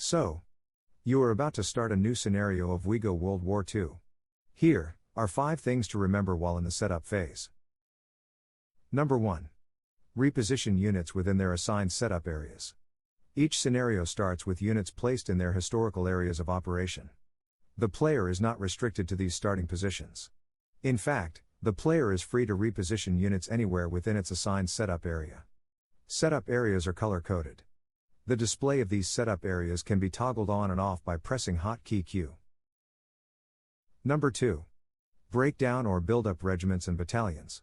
So, you are about to start a new scenario of WEGOWW2. Here are 5 things to remember while in the setup phase. Number 1. Reposition units within their assigned setup areas. Each scenario starts with units placed in their historical areas of operation. The player is not restricted to these starting positions. In fact, the player is free to reposition units anywhere within its assigned setup area. Setup areas are color-coded. The display of these setup areas can be toggled on and off by pressing hotkey Q. Number 2. Breakdown or build-up regiments and battalions.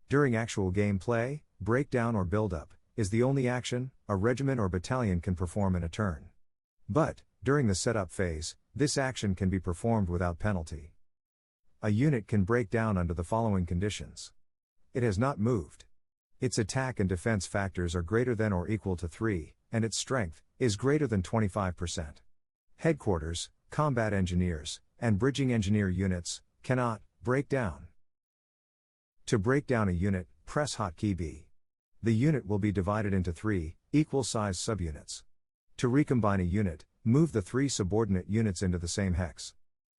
During actual gameplay, breakdown or build-up is the only action a regiment or battalion can perform in a turn. But, during the setup phase, this action can be performed without penalty. A unit can break down under the following conditions. It has not moved. Its attack and defense factors are greater than or equal to 3, and its strength is greater than 25%. Headquarters, combat engineers, and bridging engineer units cannot break down. To break down a unit, press hotkey B. The unit will be divided into 3 equal-sized subunits. To recombine a unit, move the 3 subordinate units into the same hex.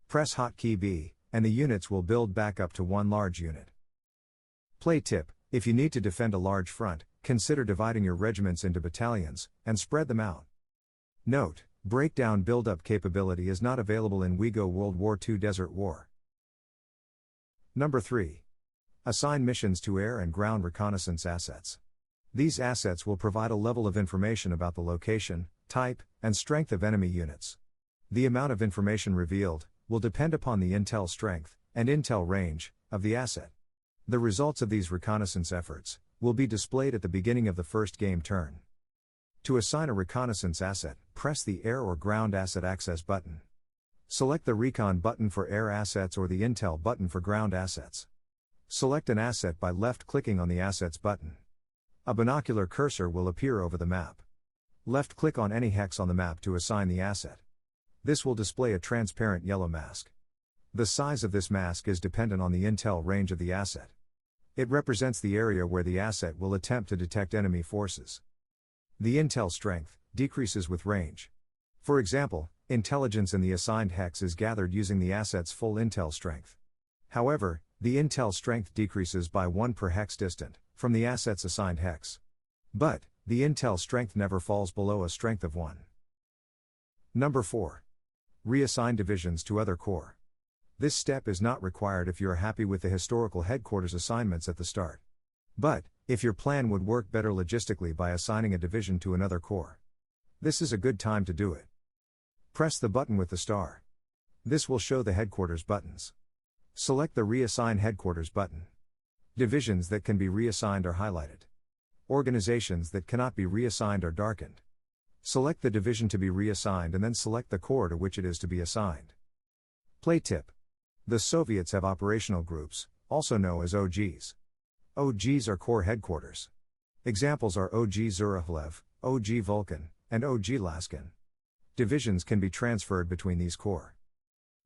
Press hotkey B, and the units will build back up to one large unit. Play tip: if you need to defend a large front, consider dividing your regiments into battalions, and spread them out. Note: breakdown build-up capability is not available in WEGOWW2 Desert War. Number 3. Assign missions to air and ground reconnaissance assets. These assets will provide a level of information about the location, type, and strength of enemy units. The amount of information revealed will depend upon the intel strength and intel range of the asset. The results of these reconnaissance efforts will be displayed at the beginning of the first game turn. To assign a reconnaissance asset, press the Air or Ground Asset Access button. Select the Recon button for air assets or the Intel button for ground assets. Select an asset by left-clicking on the Assets button. A binocular cursor will appear over the map. Left-click on any hex on the map to assign the asset. This will display a transparent yellow mask. The size of this mask is dependent on the intel range of the asset. It represents the area where the asset will attempt to detect enemy forces. The intel strength decreases with range. For example, intelligence in the assigned hex is gathered using the asset's full intel strength. However, the intel strength decreases by 1 per hex distant from the asset's assigned hex. But, the intel strength never falls below a strength of 1. Number 4. Reassign divisions to other corps. This step is not required if you are happy with the historical headquarters assignments at the start. But, if your plan would work better logistically by assigning a division to another corps, this is a good time to do it. Press the button with the star. This will show the headquarters buttons. Select the Reassign Headquarters button. Divisions that can be reassigned are highlighted. Organizations that cannot be reassigned are darkened. Select the division to be reassigned and then select the corps to which it is to be assigned. Play tip: the Soviets have operational groups, also known as OGs. OGs are corps headquarters. Examples are OG Zurahlev, OG Vulcan, and OG Laskin. Divisions can be transferred between these corps.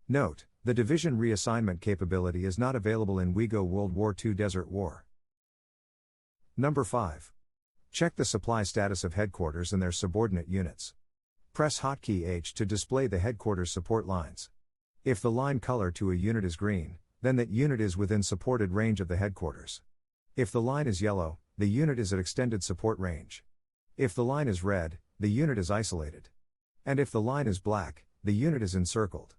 Note: the division reassignment capability is not available in WEGOWW2 Desert War. Number 5. Check the supply status of headquarters and their subordinate units. Press hotkey H to display the headquarters support lines. If the line color to a unit is green, then that unit is within supported range of the headquarters. If the line is yellow, the unit is at extended support range. If the line is red, the unit is isolated. And if the line is black, the unit is encircled.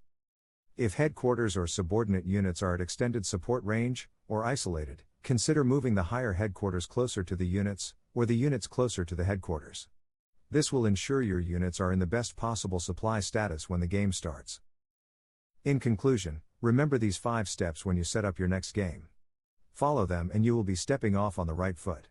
If headquarters or subordinate units are at extended support range, or isolated, consider moving the higher headquarters closer to the units, or the units closer to the headquarters. This will ensure your units are in the best possible supply status when the game starts. In conclusion, remember these 5 steps when you set up your next game. Follow them and you will be stepping off on the right foot.